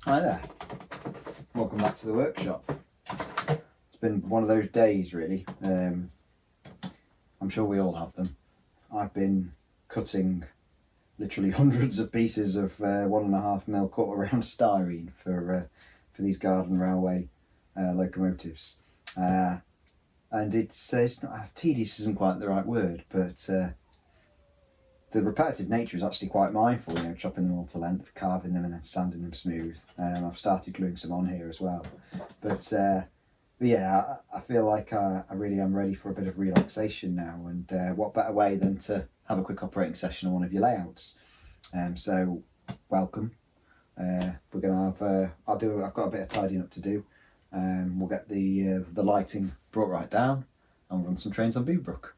Hi there, welcome back to the workshop. It's been one of those days really. I'm sure we all have them. I've been cutting literally hundreds of pieces of 1.5mm cut around styrene for these garden railway locomotives. And it's not, tedious isn't quite the right word, but the repetitive nature is actually quite mindful, chopping them all to length, carving them and then sanding them smooth. I've started gluing some on here as well. But yeah, I feel like I really am ready for a bit of relaxation now, and what better way than to have a quick operating session on one of your layouts. So welcome. We're gonna have I've got a bit of tidying up to do. We'll get the lighting brought right down and run some trains on Beaverbrook.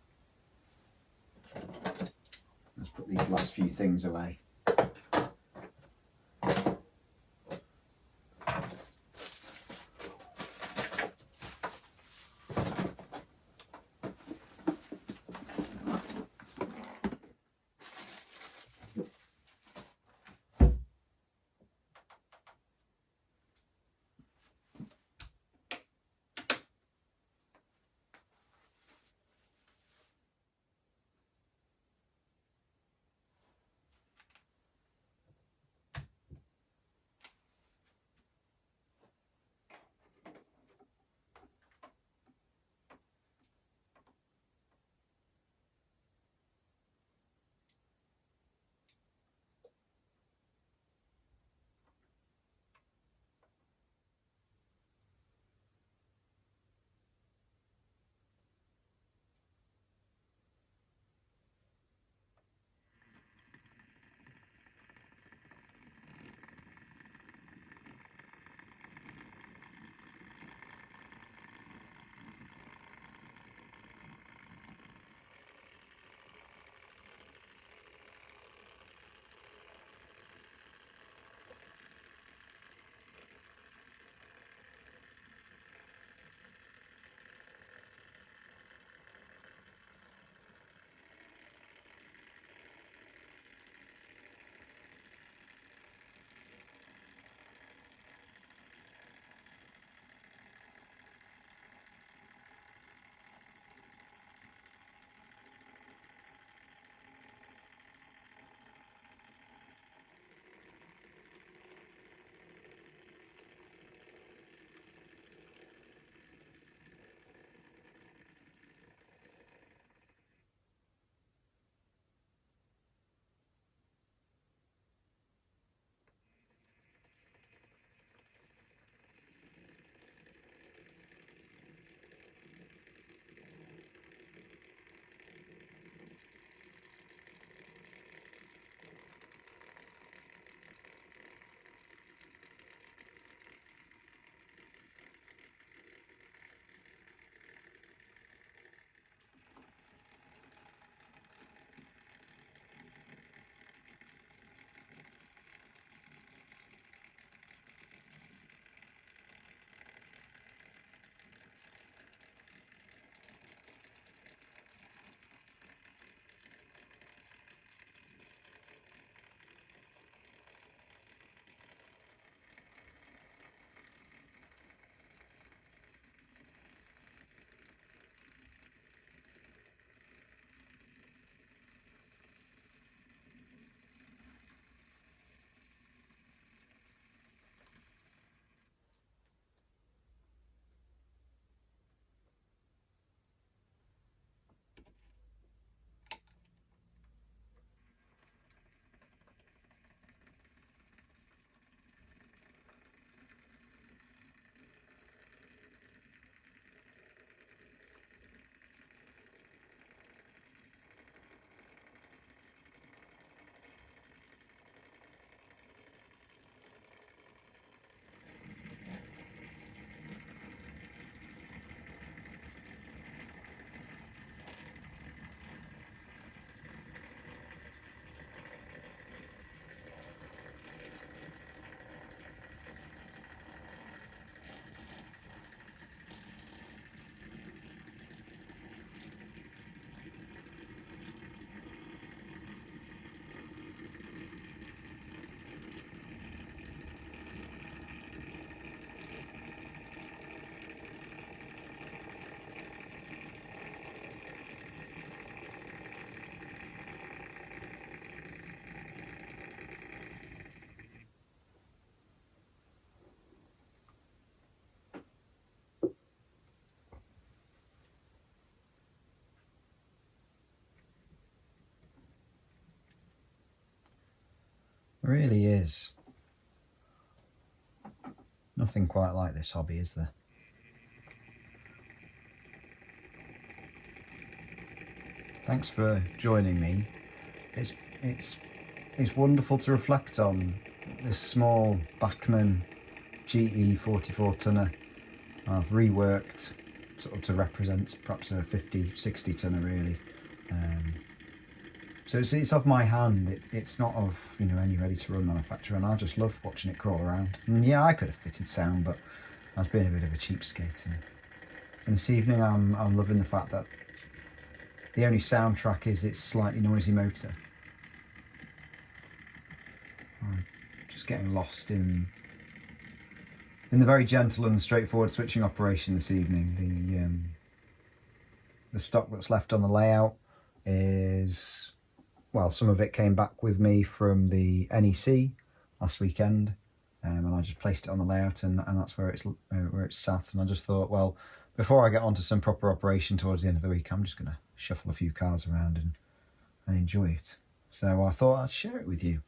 Let's put these last few things away. really is nothing quite like this hobby, is there? Thanks for joining me. It's wonderful to reflect on this small Bachmann GE 44 tonner I've reworked sort of to represent perhaps a 50-60 tonner really. So it's of my hand. It's not of any ready to run manufacturer, and I just love watching it crawl around. And yeah, I could have fitted sound, but I was being a bit of a cheapskate. And this evening I'm loving the fact that the only soundtrack is its slightly noisy motor. I'm just getting lost in the very gentle and straightforward switching operation this evening. The stock that's left on the layout is, well, some of it came back with me from the NEC last weekend, and I just placed it on the layout, and that's where it's sat. And I just thought, well, before I get on to some proper operation towards the end of the week, I'm just going to shuffle a few cars around and enjoy it. So I thought I'd share it with you.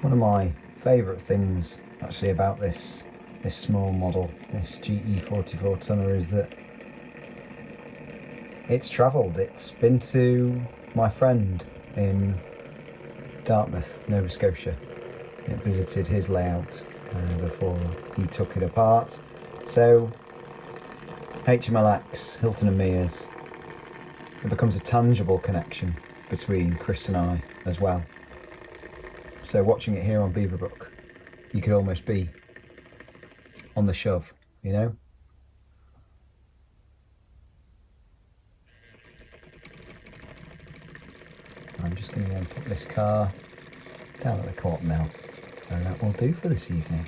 One of my favourite things actually about this small model, this GE 44 tonner, is that it's travelled. It's been to my friend in Dartmouth, Nova Scotia. It visited his layout before he took it apart. So HMLX, Hilton and Mears, it becomes a tangible connection between Chris and I as well. So watching it here on Beaverbrook, you could almost be on the shove, I'm just going to go and put this car down at the court now, and that will do for this evening.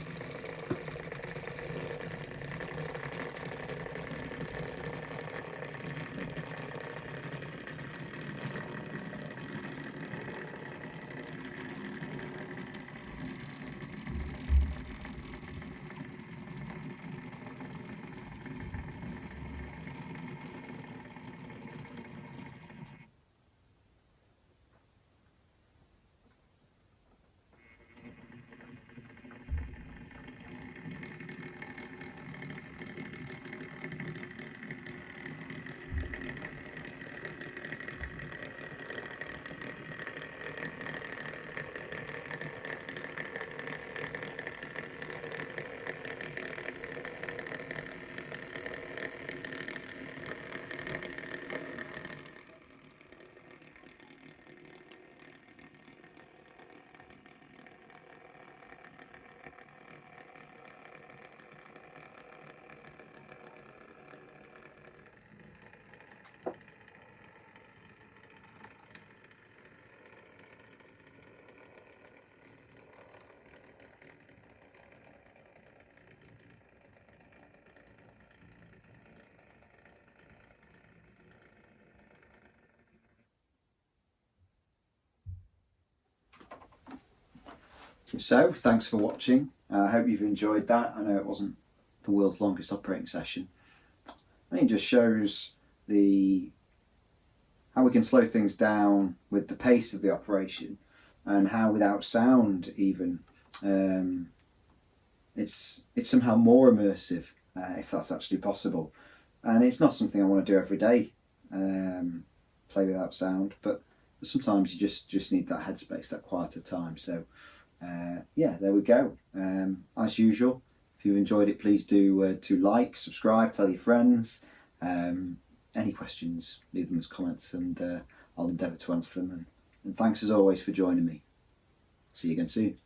So, thanks for watching. I hope you've enjoyed that. I know it wasn't the world's longest operating session. I think it just shows how we can slow things down with the pace of the operation, and how without sound even, it's somehow more immersive, if that's actually possible. And it's not something I want to do every day, play without sound, but sometimes you just need that headspace, that quieter time. So yeah, there we go. As usual, if you've enjoyed it, please do like, subscribe, tell your friends. Any questions, leave them as comments, and I'll endeavour to answer them. And thanks as always for joining me. See you again soon.